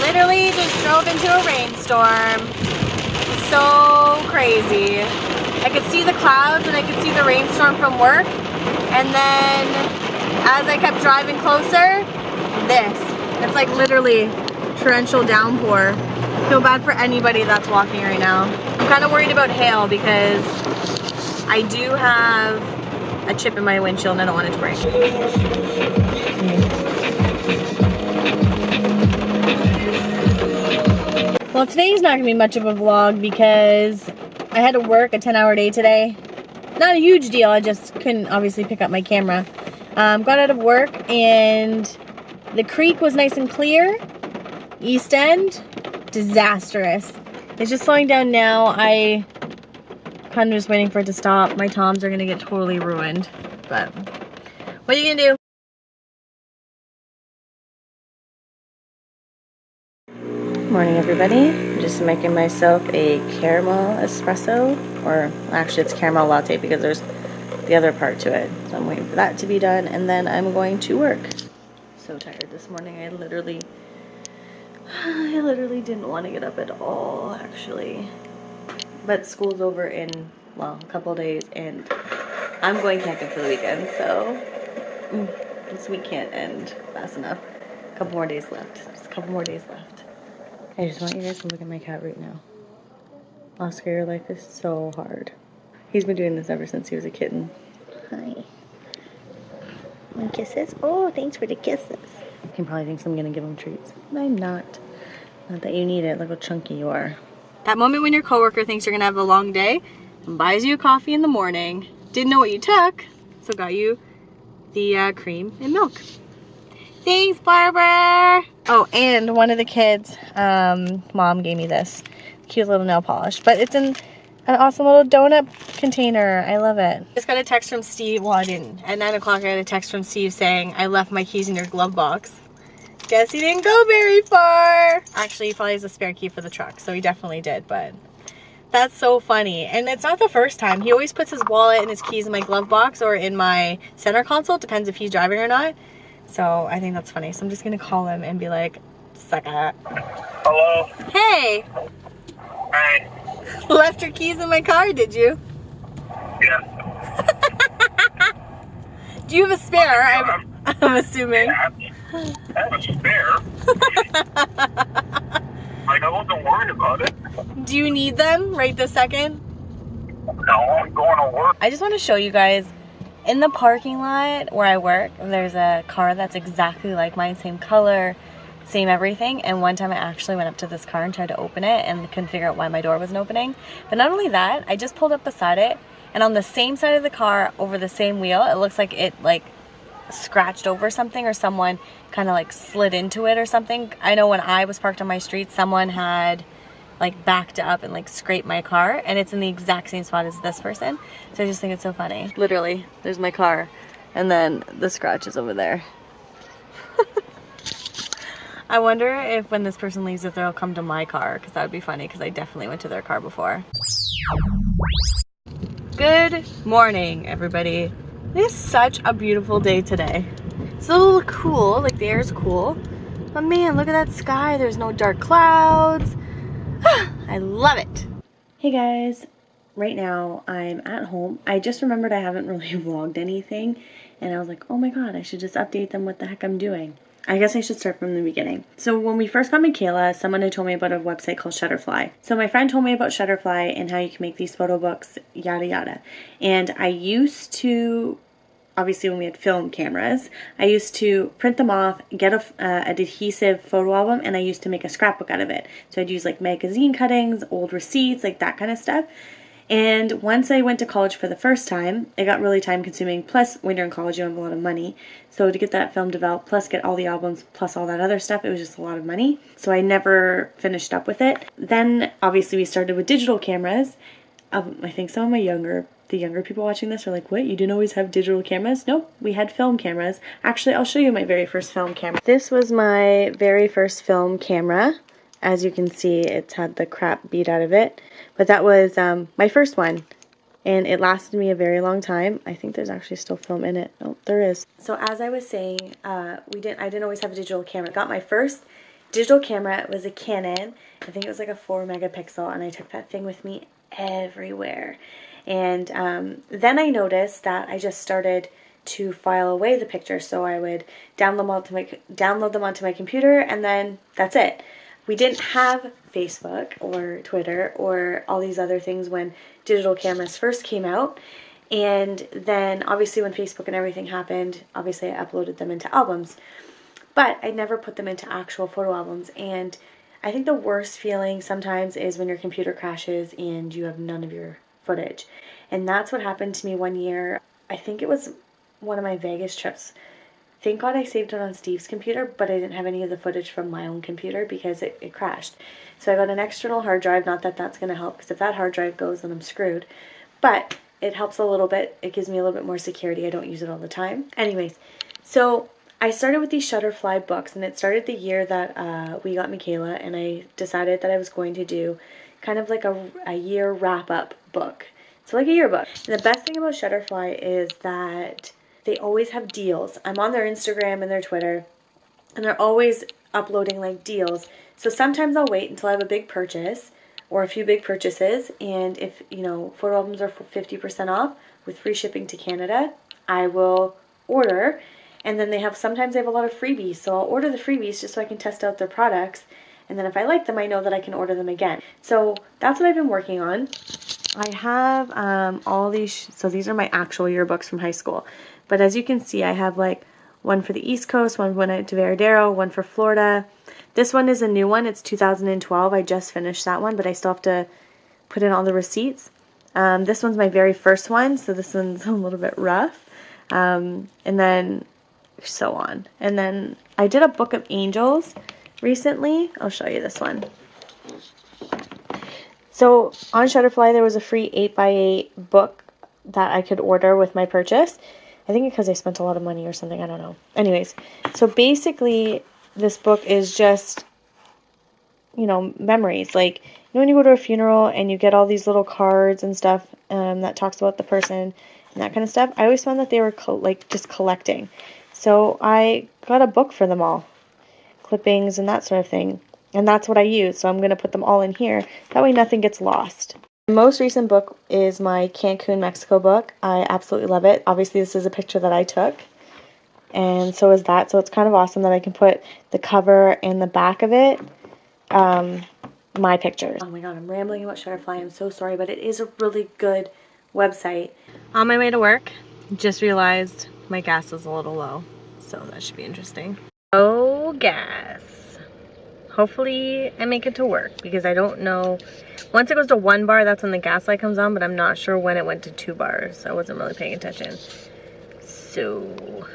literally just drove into a rainstorm. So crazy. I could see the clouds and I could see the rainstorm from work. And then as I kept driving closer, this. It's like literally torrential downpour. I feel bad for anybody that's walking right now. I'm kind of worried about hail because I do have a chip in my windshield and I don't want it to break. Well, today's not gonna be much of a vlog because I had to work a 10-hour day today. Not a huge deal, I just couldn't obviously pick up my camera. Got out of work and the creek was nice and clear. East End, disastrous. It's just slowing down now. I kind of just waiting for it to stop. My toms are gonna get totally ruined, but what are you gonna do? Morning, everybody. I'm just making myself a caramel espresso, or actually it's caramel latte because there's the other part to it. So I'm waiting for that to be done and then I'm going to work. So tired this morning. I literally didn't want to get up at all, actually. But school's over in, well, a couple of days and I'm going camping for the weekend, so this week can't end fast enough. A couple more days left. Just a couple more days left. I just want you guys to look at my cat right now. Oscar, your life is so hard. He's been doing this ever since he was a kitten. Hi. Want kisses? Oh, thanks for the kisses. He probably thinks I'm gonna give him treats. But I'm not. Not that you need it. Look how chunky you are. That moment when your coworker thinks you're gonna have a long day and buys you a coffee in the morning, didn't know what you took, so got you the cream and milk. Thanks, Barbara! Oh, and one of the kids, mom gave me this cute little nail polish, but it's in an awesome little donut container. I love it. Just got a text from Steve. Well, I didn't. At 9 o'clock, I had a text from Steve saying, I left my keys in your glove box. Guess he didn't go very far. Actually, he probably has a spare key for the truck, so he definitely did, but that's so funny. And it's not the first time. He always puts his wallet and his keys in my glove box or in my center console. Depends if he's driving or not. So I think that's funny. So I'm just gonna call him and be like, sucker. Hello? Hey! Hey. Left your keys in my car, did you? Yeah. Do you have a spare? I'm assuming. Yeah, I have a spare. Like, I wasn't worried about it. Do you need them right this second? No, I'm going to work. I just want to show you guys, in the parking lot where I work, there's a car that's exactly like mine, same color, same everything. And one time I actually went up to this car and tried to open it and couldn't figure out why my door wasn't opening. But not only that, I just pulled up beside it and on the same side of the car over the same wheel, it looks like it like scratched over something or someone kind of like slid into it or something. I know when I was parked on my street, someone had like backed up and like scraped my car and it's in the exact same spot as this person. So I just think it's so funny. Literally, there's my car and then the scratch is over there. I wonder if when this person leaves if they'll come to my car, because that would be funny because I definitely went to their car before. Good morning, everybody. It is such a beautiful day today. It's a little cool, like the air is cool. But man, look at that sky. There's no dark clouds. I love it. Hey guys, right now I'm at home. I just remembered I haven't really vlogged anything and I was like, oh my god, I should just update them what the heck I'm doing. I guess I should start from the beginning. So when we first got Michaela, someone had told me about a website called Shutterfly. So my friend told me about Shutterfly and how you can make these photo books, yada yada. And I used to, obviously when we had film cameras, I used to print them off, get an adhesive photo album, and I used to make a scrapbook out of it. So I'd use like magazine cuttings, old receipts, like that kind of stuff. And once I went to college for the first time, it got really time consuming. Plus, when you're in college, you don't have a lot of money. So to get that film developed, plus get all the albums, plus all that other stuff, it was just a lot of money. So I never finished up with it. Then, obviously, we started with digital cameras. I think some of the younger people watching this are like, what, you didn't always have digital cameras? Nope, we had film cameras. Actually, I'll show you my very first film camera. This was my very first film camera. As you can see, it's had the crap beat out of it. But that was my first one. And it lasted me a very long time. I think there's actually still film in it. Oh, there is. So as I was saying, I didn't always have a digital camera. I got my first digital camera. It was a Canon. I think it was like a 4 megapixel, and I took that thing with me everywhere. And then I noticed that I just started to file away the pictures, so I would download them onto my computer, and then that's it. We didn't have Facebook or Twitter or all these other things when digital cameras first came out. And then obviously when Facebook and everything happened, obviously I uploaded them into albums. But I never put them into actual photo albums. And I think the worst feeling sometimes is when your computer crashes and you have none of your footage. And that's what happened to me one year. I think it was one of my Vegas trips. Thank God I saved it on Steve's computer, but I didn't have any of the footage from my own computer because it crashed. So I got an external hard drive, not that that's going to help, because if that hard drive goes, then I'm screwed. But it helps a little bit. It gives me a little bit more security. I don't use it all the time. Anyways, so I started with these Shutterfly books, and it started the year that we got Michaela, and I decided that I was going to do kind of like a year wrap-up book. So like a yearbook. And the best thing about Shutterfly is that they always have deals. I'm on their Instagram and their Twitter, and they're always uploading like deals. So sometimes I'll wait until I have a big purchase or a few big purchases, and if, you know, photo albums are 50% off with free shipping to Canada, I will order. And then sometimes they have a lot of freebies, so I'll order the freebies just so I can test out their products, and then if I like them, I know that I can order them again. So that's what I've been working on. I have all these, so these are my actual yearbooks from high school. But as you can see, I have like one for the East Coast, one went out to Veradero, one for Florida. This one is a new one. It's 2012. I just finished that one, but I still have to put in all the receipts. This one's my very first one, so this one's a little bit rough. And then so on. And then I did a book of angels recently. I'll show you this one. So on Shutterfly, there was a free 8x8 book that I could order with my purchase. I think because I spent a lot of money or something, I don't know. Anyways, so basically this book is just, you know, memories. Like, you know, when you go to a funeral and you get all these little cards and stuff that talks about the person and that kind of stuff, I always found that they were like just collecting. So I got a book for them all, clippings and that sort of thing. And that's what I use, so I'm going to put them all in here. That way nothing gets lost. The most recent book is my Cancun, Mexico book. I absolutely love it. Obviously, this is a picture that I took, and so is that. So it's kind of awesome that I can put the cover and the back of it, my pictures. Oh my god, I'm rambling about Shutterfly. I'm so sorry, but it is a really good website. On my way to work, just realized my gas is a little low, so that should be interesting. Oh, gas. Hopefully I make it to work, because I don't know. Once it goes to 1 bar, that's when the gas light comes on, but I'm not sure when it went to 2 bars. So I wasn't really paying attention. So